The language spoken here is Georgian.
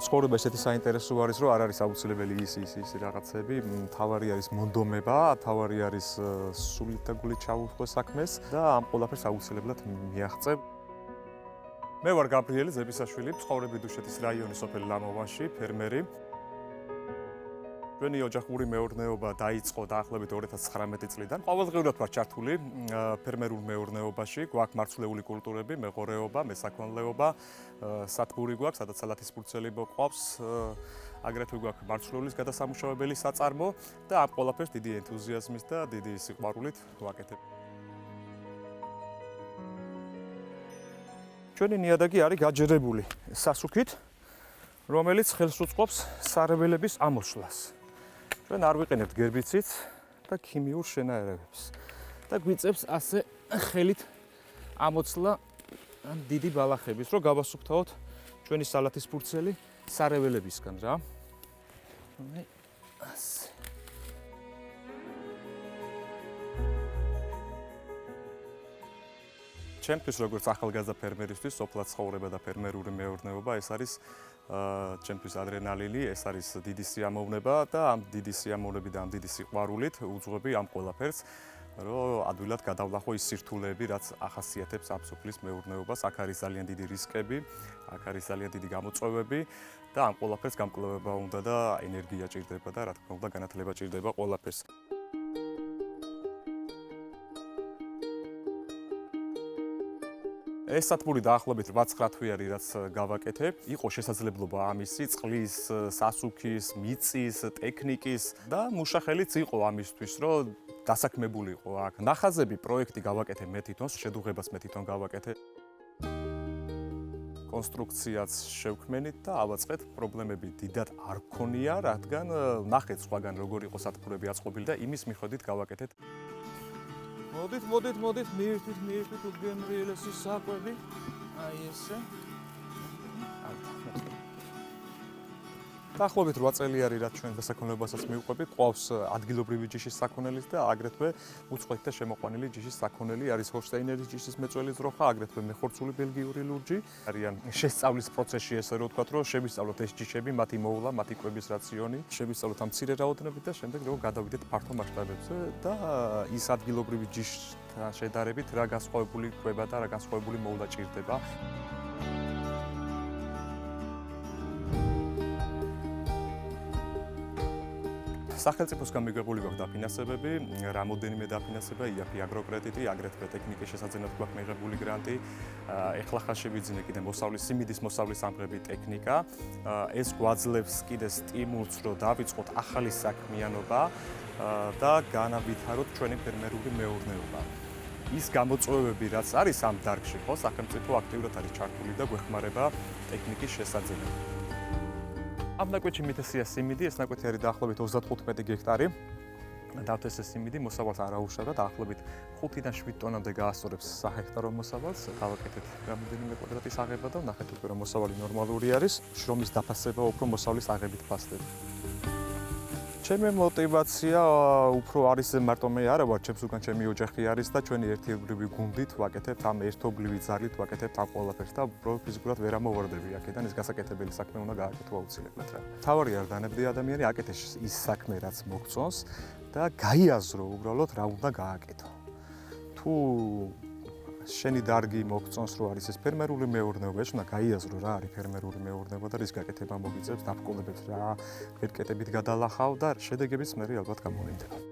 ცხოვრება ესეთი საინტერესო არის, რომ არ არის აუცილებელი ის რაღაცები, თავარი არის მონდომება, თავარი არის სულით და გულით ჩაუხო საქმეს და ამ ყველაფერს აუცილებლად მიაღწევ. მე ვარ გაბრიელი ზებისაშვილი, ცხოვრობ დუშეთის რაიონის სოფელ ლამოვანში, ფერმერი. ჩვენი ოჯახური მეურნეობა დაიწყო დაახლოებით 2019 წლიდან. ყოველდღიურად ვარ ჩართული ფერმერულ მეურნეობაში, გვაქვს მარცვლეული კულტურები, მეღორეობა, მესაქონლეობა, სათბური გვაქვს, სადაც სალათის ფურცელი მოყავს, აგრეთვე გვაქვს მარცვლეულის გადასამუშავებელი საწარმო და ამ ყველაფერს დიდი ენთუზიაზმით და დიდი სიყვარულით ვაკეთებ. ჩვენი ნიადაგი არის გაჯერებული სასუქით, რომელიც ხელს უწყობს სარეველების ამოსვლას. ჩვენ არ ვიყენებთ გერბიციდს და ქიმიურ შენაერთებს და გვიწევს ასე ხელით ამოცლა დიდი ბალახების, რომ გავასუფთავოთ ჩვენი სალათის ფურცელი სარეველებისგან რა. ასე. ჩემთვის როგორც ახალგაზრდა ფერმერისთვის სოფლად ცხოვრება და ფერმერული მეურნეობა ეს არის ჩემთვის ადრენალინი, ეს არის დიდი სიამოვნება და ამ დიდი სიამოვნებით და ამ დიდი სიყვარულით უძღვები ამ ყველაფერს, რომ ადვილად გადავლახო ის სირთულეები, რაც ახასიათებს ამ სოფლის მეურნეობას. აქ არის ძალიან დიდი რისკები, აქ არის ძალიან დიდი გამოწვევები და ამ ყველაფერს გამკვლევება უნდა და ენერგია ჭირდება და რა თქმა უნდა განათლება ჭირდება ყველაფერს. ეს სათბური დაახლოებით 8-9 თვიანი რაც გავაკეთებ, იყო შესაძლებლობა ამისი, წყლის, სასუქის, მიწის, ტექნიკის და მუშახელიც იყო ამისთვის, რომ დასაქმებულიყო აქ. ნახაზები პროექტი გავაკეთე მე თვითონ, შედუღებას მე თვითონ გავაკეთე. კონსტრუქციაც შევქმენით და ავაწყეთ, პრობლემები დიდად არ გქონია, რადგან ნახეთ სხვაგან როგორ იყო სათბურები აწყობილი და იმის მიხედვით გავაკეთეთ. მოდით, მიირთვით უგემრიელესი საკვები. აი ესე. დაახლოებით 8 წელი არის, რაც ჩვენ დასაქონლებასაც მივყვებით. ყავს ადგილობრივი ჯიშის საქონელის და აგრეთვე უწყვეტი და შემოყვანილი ჯიშის საქონელი, არის ჰოლშტაინერის ჯიშის მეწველი ძროხა, აგრეთვე მეხორცული ბელგიური ლურჯი. არიან შესწავლის პროცესში, ესე რომ ვთქვათ, რომ შევისწავლოთ ეს ჯიშები, მათი მოვლა, მათი კვების რაციონი, შევისწავლოთ ამ მცირე რაოდენობით და შემდეგ რომ გადავიდეთ ფართო მასშტაბებზე და ის ადგილობრივი ჯიშთან შედარებით რა განსხვავებული კვება და რა განსხვავებული მოვლა ჭირდება. სახელმწიფოსგან მიღებული გვაქვს დაფინანსებები, რამოდენიმე დაფინანსება, IAPI აგროკრედიტი, აგრეთვე ტექნიკის შესაძენად გვაქვს მიღებული გრანტი. ეხლა ხან შევიძინე კიდე სიმინდის მოსავლის ამღები ტექნიკა. ეს გვაძლევს კიდე სტიმულს, რომ დავიწყოთ ახალი საქმიანობა და განავითაროთ ჩვენი ფერმერული მეურნეობა. ის გამოწვევები, რაც არის ამ დარგში, ხო, სახელმწიფო აქტიურად არის ჩართული და გვეხმარება ტექნიკის შესაძენად. ამ ნაკვეთში მითესია სიმინდი, ეს ნაკვეთი არის დაახლოებით 35 გექტარი. დავთესე სიმინდი, მოსავალს არ აუშავდა, დაახლოებით 5-დან 7 ტონამდე გაასწორებს საჰექტარო მოსავალს. გავაკეთეთ რამოდენიმე კვადრატის აღება და ნახეთ უკვე რომ მოსავალი ნორმალური არის, შრომის დაფასება უფრო მოსავლის აღებით ფასდება. ჩემი мотивация უფრო არის მარტო მე არა ვარ, ჩემს უკან ჩემი ოჯახი არის და ჩვენი ერთობლივი გუნდით ვაკეთებთ ამ ერთობლივი ძალით ვაკეთებთ ამ ყველაფერს და უბრალოდ ფიზიკურად ვერ ამოვარდები აქედან, ეს გასაკეთებელი საქმე უნდა გააკეთო აუცილებლად რა. თავარი არ დანებდი ადამიანი, აკეთეს ის საქმე რაც მოგწონს და გაიაზრო უბრალოდ რა უნდა გააკეთო. თუ შენი დარგი მოგწონს რომ არის ეს ფერმერული მეურნეობა, ეს უნდა გაიაზრო რა არის ფერმერული მეურნეობა და რის გაკეთება მოგიწევს, დაბრკოლებებს რა ვერკეტებით გადალახავ და შედეგებიც მე ალბათ გამოვლინდება.